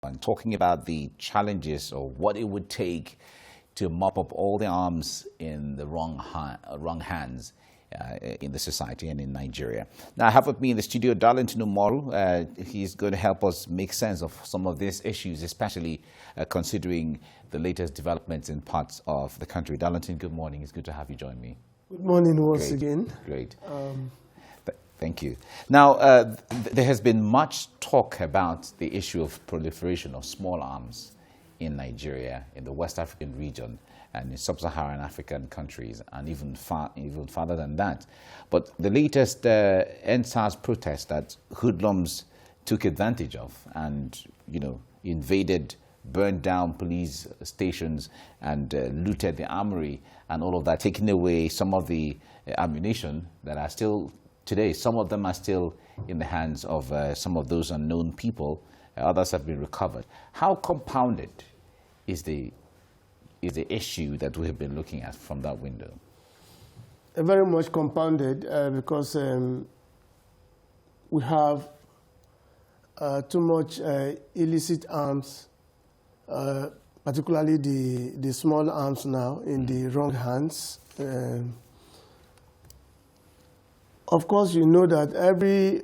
and talking about the challenges or what it would take to mop up all the arms in the wrong hands in the society and in Nigeria. Now, I have with me in the studio Darlington Umoru. He's going to help us make sense of some of these issues, especially considering the latest developments in parts of the country. Darlington, good morning. It's good to have you join me. Good morning once again. Great. Thank you. Now, there has been much talk about the issue of proliferation of small arms in Nigeria, in the West African region, and in sub-Saharan African countries, and even farther than that. But the latest NSAS protest that hoodlums took advantage of and, invaded, burned down police stations and looted the armory and all of that, taking away some of the ammunition that are still today. Some of them are still in the hands of some of those unknown people. Others have been recovered. How compounded is the issue that we have been looking at from that window? Very much compounded because we have too much illicit arms, particularly the small arms now in the wrong hands. Of course, you know that every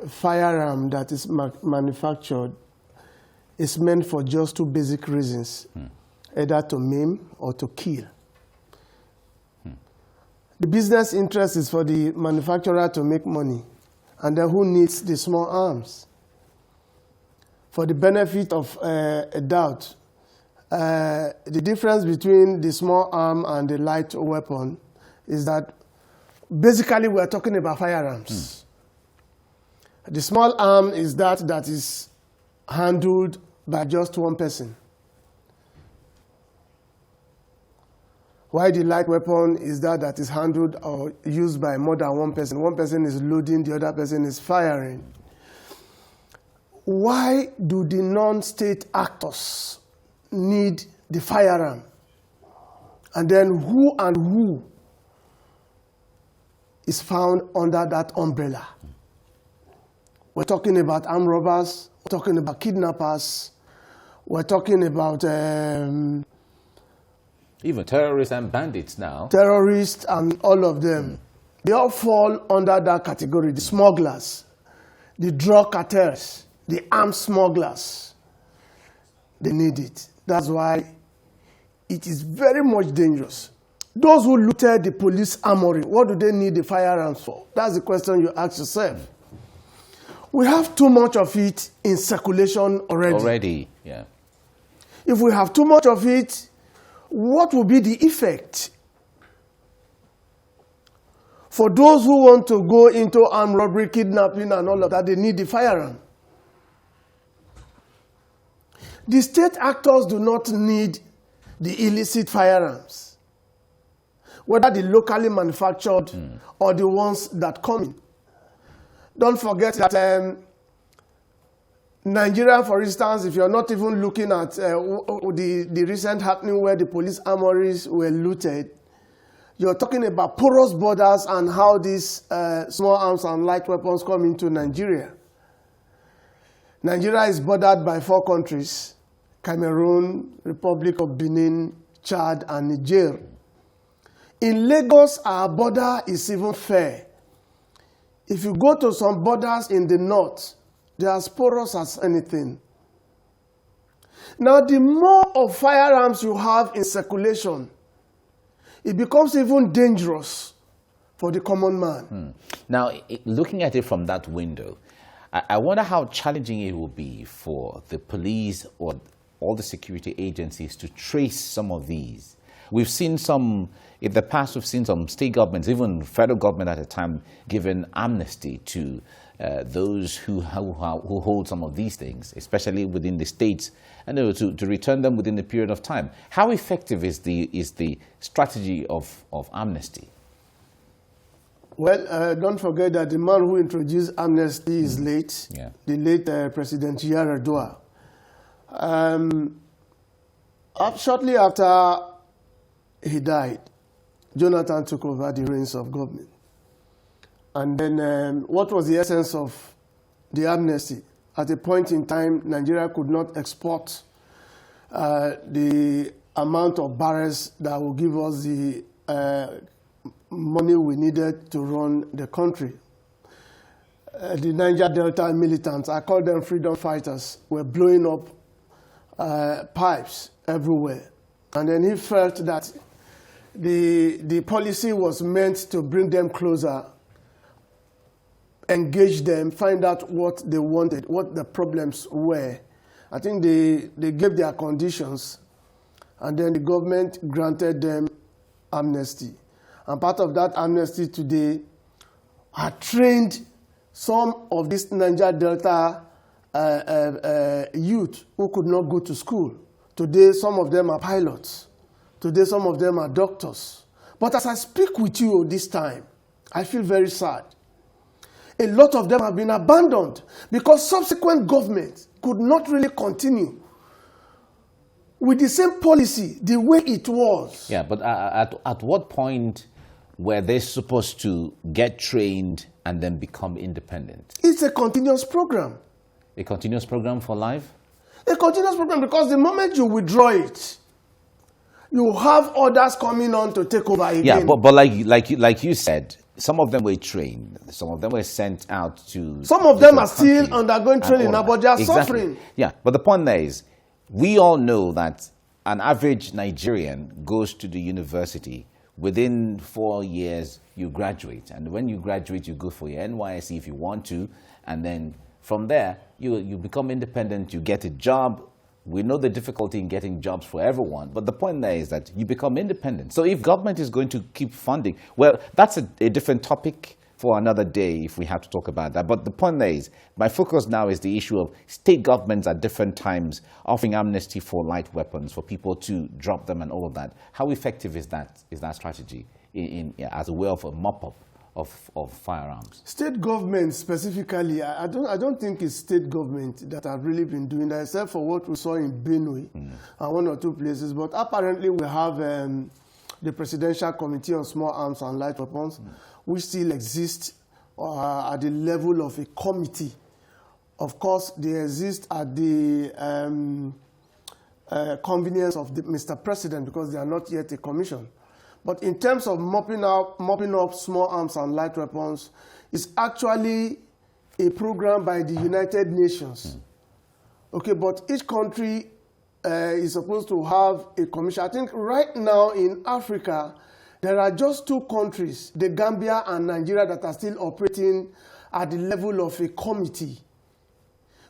firearm that is manufactured is meant for just two basic reasons, either to maim or to kill. The business interest is for the manufacturer to make money, and then who needs the small arms? For the benefit of a doubt, the difference between the small arm and the light weapon is that basically we're talking about firearms. The small arm is that is handled by just one person, while the light weapon is that is handled or used by more than one person. One person is loading, the other person is firing. Why do the non-state actors need the firearm? And then who is found under that umbrella? We're talking about armed robbers, we're talking about kidnappers, we're talking about even terrorists and bandits now. Terrorists and all of them. They all fall under that category. The smugglers, the drug cartels, the armed smugglers. They need it. That's why it is very much dangerous. Those who looted the police armory, what do they need the firearms for? That's the question you ask yourself. We have too much of it in circulation already. Yeah. If we have too much of it, what will be the effect? For those who want to go into armed robbery, kidnapping, and all of that, they need the firearm. The state actors do not need the illicit firearms, whether the locally manufactured or the ones that come in. Don't forget that Nigeria, for instance, if you're not even looking at the recent happening where the police armories were looted, you're talking about porous borders and how these small arms and light weapons come into Nigeria. Nigeria is bordered by 4 countries: Cameroon, Republic of Benin, Chad, and Niger. In Lagos, our border is even fair. If you go to some borders in the north, they are as porous as anything. Now, the more of firearms you have in circulation, it becomes even dangerous for the common man. Now, looking at it from that window, I wonder how challenging it will be for the police or all the security agencies to trace some of these. We've seen some, in the past, we've seen some state governments, even federal government at a time, giving amnesty to those who hold some of these things, especially within the states, and to return them within a period of time. How effective is the strategy of amnesty? Well, don't forget that the man who introduced amnesty is late, the late President Yar'Adua. Shortly after he died, Jonathan took over the reins of government. And then what was the essence of the amnesty? at a point in time, Nigeria could not export the amount of barrels that will give us the money we needed to run the country. The Niger Delta militants, I call them freedom fighters, were blowing up pipes everywhere. And then he felt that the policy was meant to bring them closer, engage them, find out what they wanted, what the problems were. I think they gave their conditions, and then the government granted them amnesty. And part of that amnesty today had trained some of this Niger Delta youth who could not go to school. Today, some of them are pilots. Today, some of them are doctors. But as I speak with you this time, I feel very sad. A lot of them have been abandoned because subsequent governments could not really continue with the same policy the way it was. Yeah, but at what point were they supposed to get trained and then become independent? It's a continuous program. A continuous program for life? A continuous program, because the moment you withdraw it, you have others coming on to take over again. Yeah, but like you said, some of them were trained. Some of them were sent out to. Some of them are still undergoing training now, but they are suffering. Yeah, but the point there is, we all know that an average Nigerian goes to the university. Within 4 years, you graduate. And when you graduate, you go for your NYSC if you want to. And then from there, you become independent, you get a job. We know the difficulty in getting jobs for everyone. But the point there is that you become independent. So if government is going to keep funding, well, that's a different topic for another day if we have to talk about that. But the point there is, my focus now is the issue of state governments at different times offering amnesty for light weapons, for people to drop them and all of that. How effective is that strategy as a way of a mop-up of firearms? State governments specifically, I don't think it's state government that have really been doing that, except for what we saw in Benue and one or two places. But apparently we have the Presidential Committee on Small Arms and Light Weapons, which still exists at the level of a committee. Of course, they exist at the convenience of Mr. President, because they are not yet a commission. But in terms of mopping up small arms and light weapons, it's actually a program by the United Nations. Okay, but each country is supposed to have a commission. I think right now in Africa, there are just 2 countries, the Gambia and Nigeria, that are still operating at the level of a committee,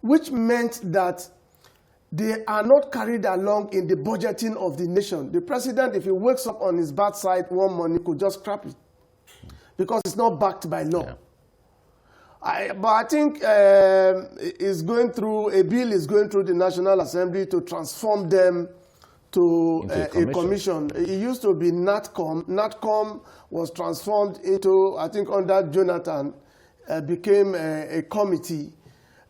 which meant that they are not carried along in the budgeting of the nation. The president, if he wakes up on his bad side one morning, could just scrap it because it's not backed by law. Yeah. But I think a bill is going through the National Assembly to transform them to a commission. It used to be NATCOM. NATCOM was transformed into, I think under Jonathan, became a committee,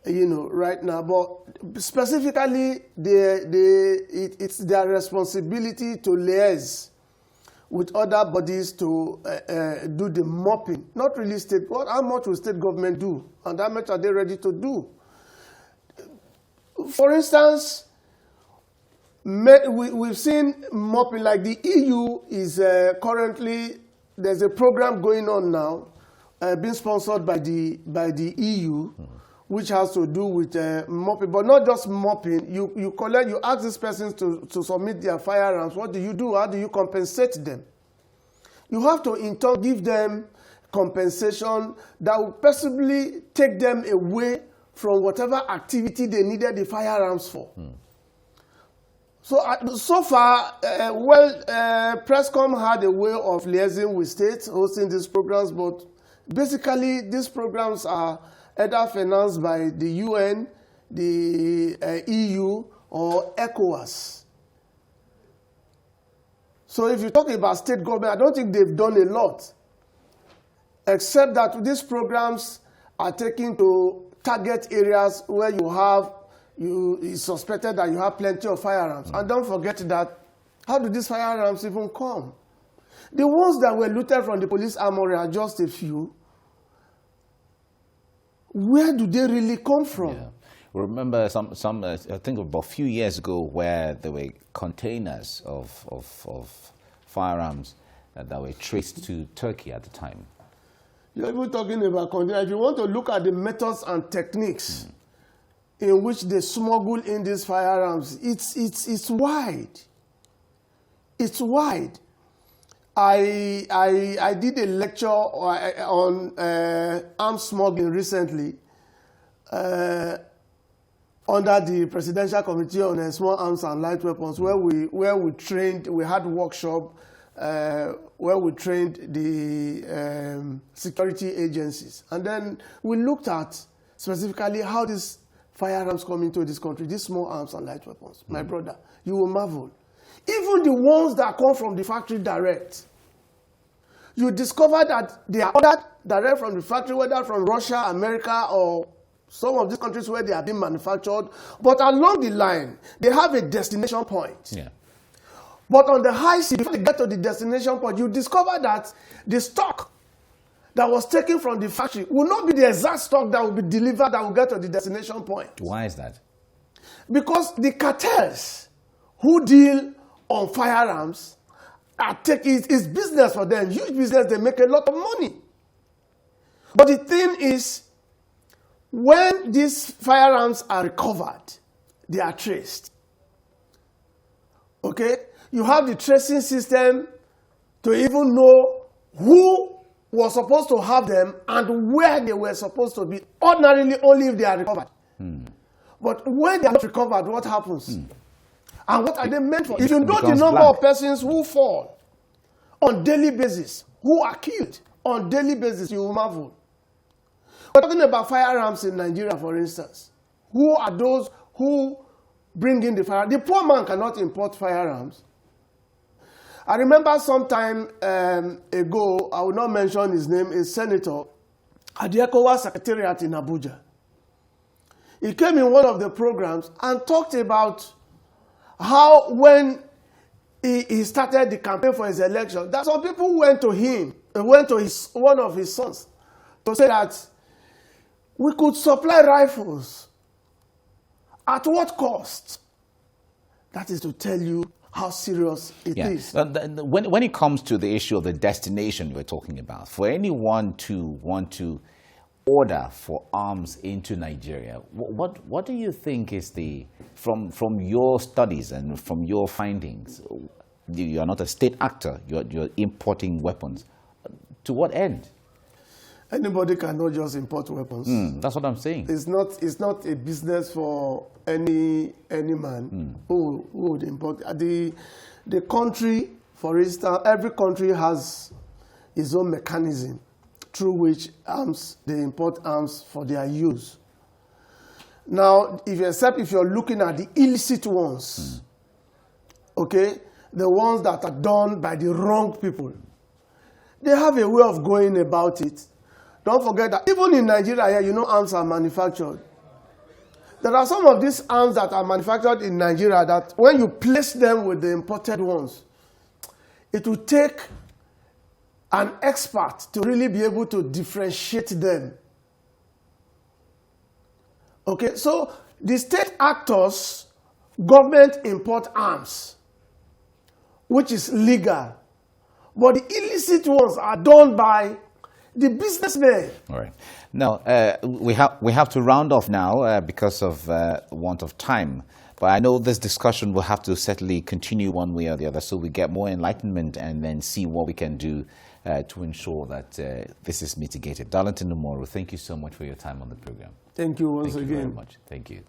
right now. But specifically, it's their responsibility to liaise with other bodies to do the mopping. Not really state. How much will state government do? And how much are they ready to do? For instance, we've seen mopping, like the EU is currently, there's a program going on now, being sponsored by the EU, which has to do with mopping, but not just mopping. You ask these persons to submit their firearms. What do you do? How do you compensate them? You have to, in turn, give them compensation that will possibly take them away from whatever activity they needed the firearms for. So far, Presscom had a way of liaising with states, hosting these programs, but basically these programs are either financed by the UN, the EU, or ECOWAS. So if you talk about state government, I don't think they've done a lot, except that these programs are taken to target areas where it's suspected that you have plenty of firearms. And don't forget that, how do these firearms even come? The ones that were looted from the police armory are just a few. Where do they really come from? Yeah. Remember I think about a few years ago where there were containers of firearms that were traced to Turkey at the time. You're even talking about containers. If you want to look at the methods and techniques in which they smuggle in these firearms, it's wide. It's wide. I did a lecture on arms smuggling recently under the Presidential Committee on Small Arms and Light Weapons, where we trained. We had a workshop where we trained the security agencies, and then we looked at specifically how these firearms come into this country, these small arms and light weapons. My brother, you will marvel. Even the ones that come from the factory direct, you discover that they are ordered direct from the factory, whether from Russia, America, or some of these countries where they are being manufactured. But along the line, they have a destination point. Yeah. But on the high sea, before they get to the destination point, you discover that the stock that was taken from the factory will not be the exact stock that will be delivered that will get to the destination point. Why is that? Because the cartels who deal on firearms it's business for them, huge business, they make a lot of money. But the thing is, when these firearms are recovered, they are traced. Okay? You have the tracing system to even know who was supposed to have them and where they were supposed to be, ordinarily only if they are recovered. But when they are not recovered, what happens? And what are they meant for? If you know the number of persons who fall on daily basis, who are killed on daily basis, you will marvel. We're talking about firearms in Nigeria, for instance. Who are those who bring in the firearms? The poor man cannot import firearms. I remember some time ago, I will not mention his name, a senator at the ECOWAS Secretariat in Abuja. He came in one of the programs and talked about how when he started the campaign for his election, that some people went to him, went to one of his sons to say that we could supply rifles. At what cost? That is to tell you how serious it is. When it comes to the issue of the destination we're talking about, for anyone to want to order for arms into Nigeria, what do you think is from your studies and from your findings? You are not a state actor, you're importing weapons. To what end? Anybody cannot just import weapons. That's what I'm saying. It's not a business for any man who would import. The country, for instance, every country has its own mechanism through which they import arms for their use. Now, except if you're looking at the illicit ones, okay, the ones that are done by the wrong people, they have a way of going about it. Don't forget that even in Nigeria, you know, arms are manufactured. There are some of these arms that are manufactured in Nigeria that when you place them with the imported ones, it will take an expert to really be able to differentiate them. Okay, so the state actors, government import arms, which is legal. But the illicit ones are done by the businessmen. All right. Now, we have to round off now because of want of time. But I know this discussion will have to certainly continue one way or the other so we get more enlightenment and then see what we can do to ensure that this is mitigated. Darlington Umoru, thank you so much for your time on the program. Thank you once again. Thank you very much. Thank you.